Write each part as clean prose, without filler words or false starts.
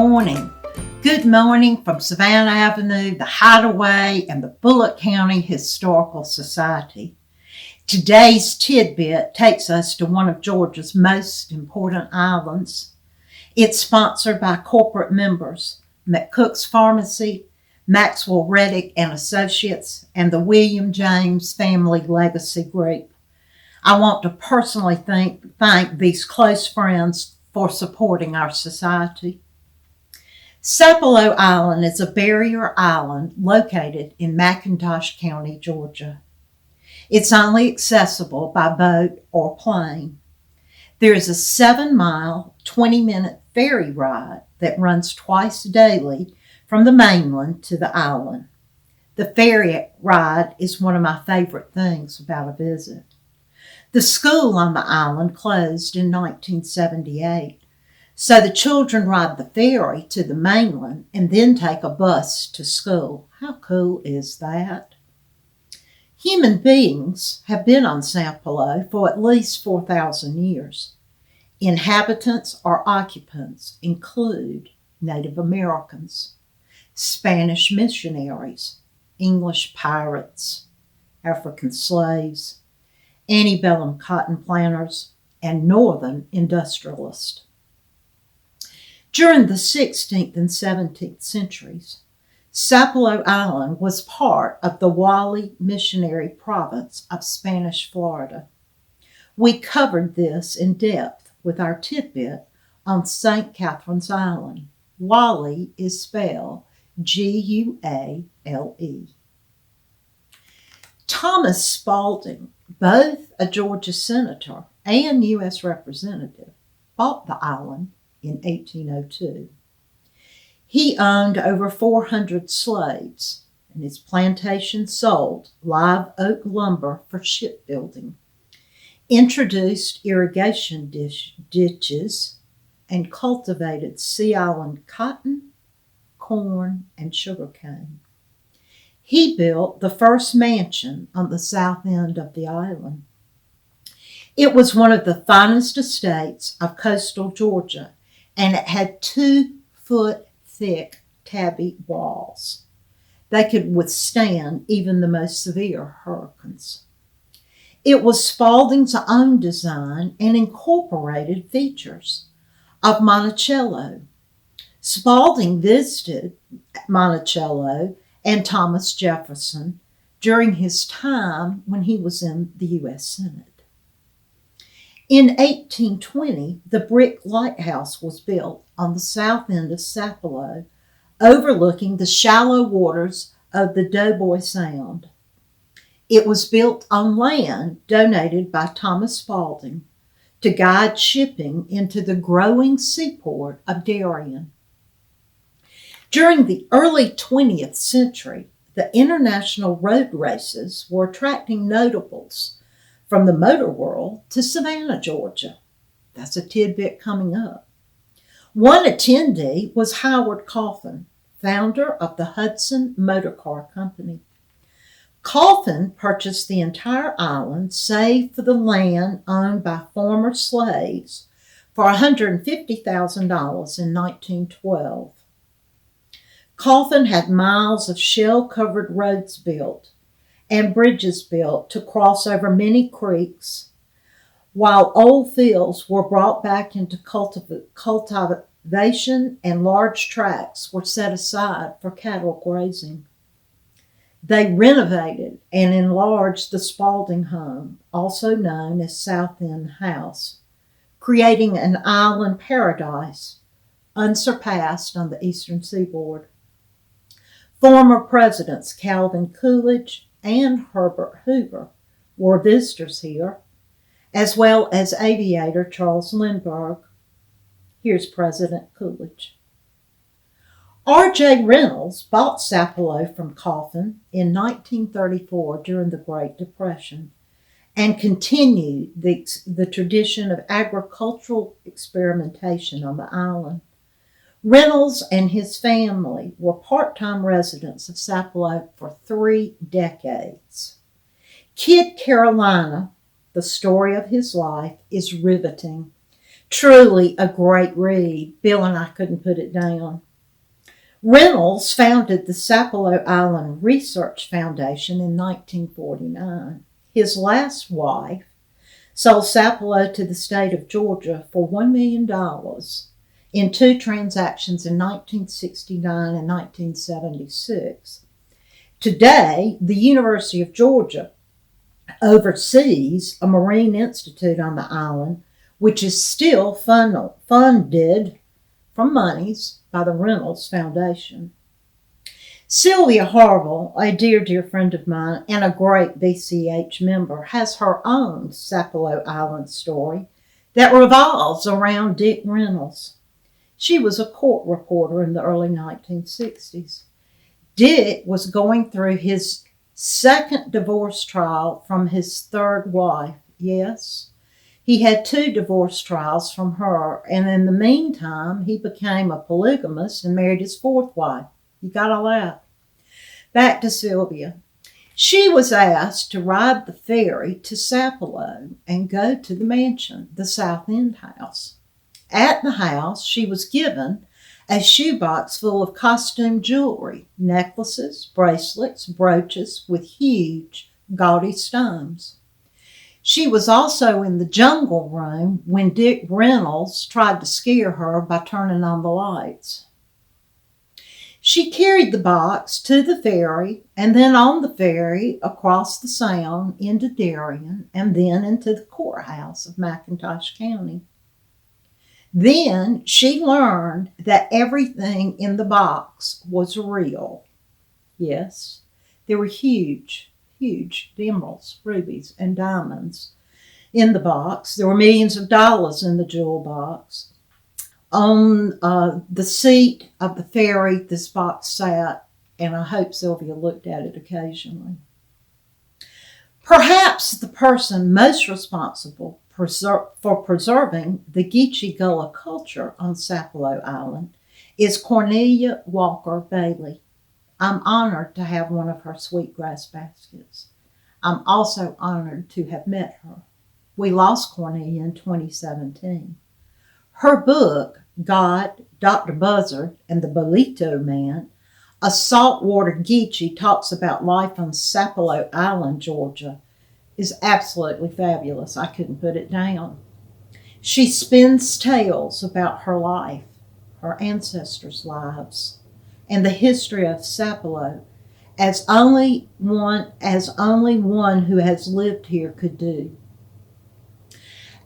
morning. Good morning from Savannah Avenue, the Hideaway, and the Bullock County Historical Society. Today's tidbit takes us to one of Georgia's most important islands. It's sponsored by corporate members, McCook's Pharmacy, Maxwell Reddick and Associates, and the William James Family Legacy Group. I want to personally thank these close friends for supporting our society. Sapelo Island is a barrier island located in McIntosh County, Georgia. It's only accessible by boat or plane. There is a 7-mile, 20-minute ferry ride that runs twice daily from the mainland to the island. The ferry ride is one of my favorite things about a visit. The school on the island closed in 1978. So the children ride the ferry to the mainland and then take a bus to school. How cool is that? Human beings have been on Sapelo for at least 4,000 years. Inhabitants or occupants include Native Americans, Spanish missionaries, English pirates, African slaves, antebellum cotton planters, and northern industrialists. During the 16th and 17th centuries, Sapelo Island was part of the Wally Missionary Province of Spanish Florida. We covered this in depth with our tidbit on St. Catherine's Island. Wally is spelled Guale. Thomas Spalding, both a Georgia senator and U.S. representative, bought the island in 1802. He owned over 400 slaves, and his plantation sold live oak lumber for shipbuilding, introduced irrigation ditches, and cultivated Sea Island cotton, corn, and sugarcane. He built the first mansion on the south end of the island. It was one of the finest estates of coastal Georgia, and it had 2-foot-thick tabby walls. They could withstand even the most severe hurricanes. It was Spalding's own design and incorporated features of Monticello. Spalding visited Monticello and Thomas Jefferson during his time when he was in the U.S. Senate. In 1820, the brick lighthouse was built on the south end of Sapelo, overlooking the shallow waters of the Doughboy Sound. It was built on land donated by Thomas Spalding to guide shipping into the growing seaport of Darien. During the early 20th century, the international road races were attracting notables from the motor world to Savannah, Georgia. That's a tidbit coming up. One attendee was Howard Coffin, founder of the Hudson Motor Car Company. Coffin purchased the entire island, save for the land owned by former slaves, for $150,000 in 1912. Coffin had miles of shell-covered roads built and bridges built to cross over many creeks, while old fields were brought back into cultivation and large tracts were set aside for cattle grazing. They renovated and enlarged the Spalding home, also known as South End House, creating an island paradise unsurpassed on the eastern seaboard. Former presidents Calvin Coolidge and Herbert Hoover were visitors here, as well as aviator Charles Lindbergh. Here's President Coolidge. R.J. Reynolds bought Sapelo from Coffin in 1934 during the Great Depression and continued the tradition of agricultural experimentation on the island. Reynolds and his family were part-time residents of Sapelo for 3 decades. Kid Carolina, the story of his life, is riveting. Truly a great read. Bill and I couldn't put it down. Reynolds founded the Sapelo Island Research Foundation in 1949. His last wife sold Sapelo to the state of Georgia for $1 million in two transactions in 1969 and 1976. Today, the University of Georgia oversees a marine institute on the island, which is still funded from monies by the Reynolds Foundation. Sylvia Harville, a dear friend of mine and a great BCH member, has her own Sapelo Island story that revolves around Dick Reynolds. She was a court reporter in the early 1960s. Dick was going through his second divorce trial from his third wife. Yes, he had two divorce trials from her, and in the meantime, he became a polygamist and married his fourth wife. You gotta laugh. Back to Sylvia. She was asked to ride the ferry to Sapelo and go to the mansion, the South End house. At the house, she was given a shoebox full of costume jewelry, necklaces, bracelets, brooches with huge, gaudy stones. She was also in the jungle room when Dick Reynolds tried to scare her by turning on the lights. She carried the box to the ferry and then on the ferry across the Sound into Darien and then into the courthouse of McIntosh County. Then she learned that everything in the box was real. Yes, there were huge emeralds, rubies, and diamonds in the box. There were millions of dollars in the jewel box. On the seat of the ferry, this box sat, and I hope Sylvia looked at it occasionally. Perhaps the person most responsible for preserving the Geechee Gullah culture on Sapelo Island is Cornelia Walker Bailey. I'm honored to have one of her sweetgrass baskets. I'm also honored to have met her. We lost Cornelia in 2017. Her book, God, Dr. Buzzard, and the Bolito Man, a saltwater Geechee talks about life on Sapelo Island, Georgia, is absolutely fabulous. I couldn't put it down. She spins tales about her life, her ancestors' lives, and the history of Sapelo as only one who has lived here could do.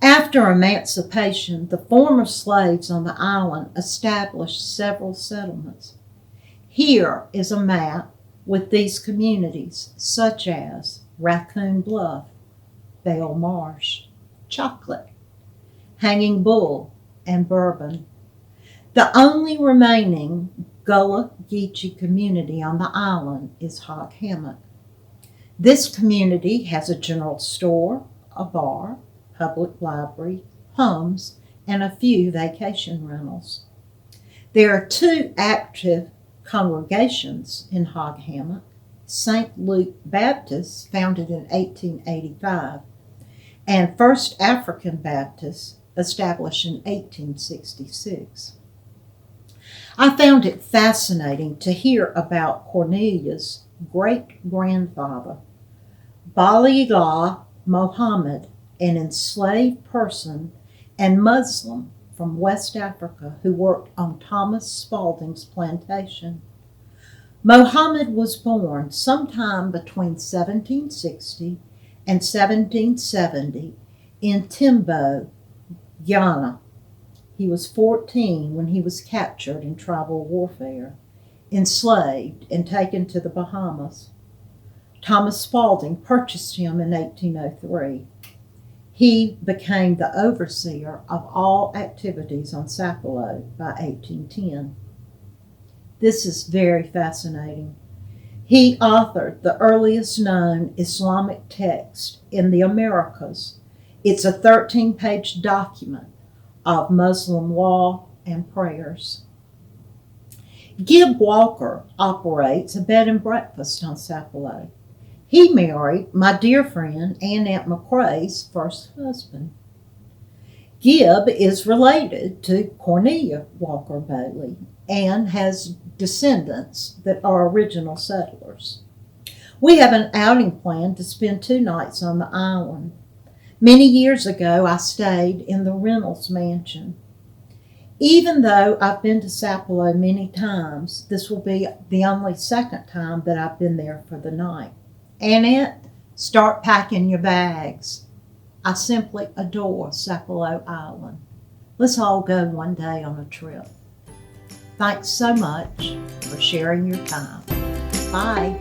After emancipation, the former slaves on the island established several settlements. Here is a map with these communities, such as Raccoon Bluff, Bale Marsh, Chocolate, Hanging Bull, and Bourbon. The only remaining Gullah Geechee community on the island is Hog Hammock. This community has a general store, a bar, public library, homes, and a few vacation rentals. There are two active congregations in Hog Hammock: St. Luke Baptist, founded in 1885, and First African Baptist, established in 1866. I found it fascinating to hear about Cornelia's great-grandfather, Balilah Mohammed, an enslaved person and Muslim from West Africa who worked on Thomas Spalding's plantation. Mohammed was born sometime between 1760 and 1770 in Timbo, Guyana. He was 14 when he was captured in tribal warfare, enslaved, and taken to the Bahamas. Thomas Spalding purchased him in 1803. He became the overseer of all activities on Sapelo by 1810. This is very fascinating. He authored the earliest known Islamic text in the Americas. It's a 13-page document of Muslim law and prayers. Gib Walker operates a bed and breakfast on Sapelo. He married my dear friend Aunt McCrae's first husband. Gibb is related to Cornelia Walker Bailey and has descendants that are original settlers. We have an outing planned to spend 2 nights on the island. Many years ago, I stayed in the Reynolds Mansion. Even though I've been to Sapelo many times, this will be the only second time that I've been there for the night. Annette, start packing your bags. I simply adore Sapelo Island. Let's all go one day on a trip. Thanks so much for sharing your time. Bye.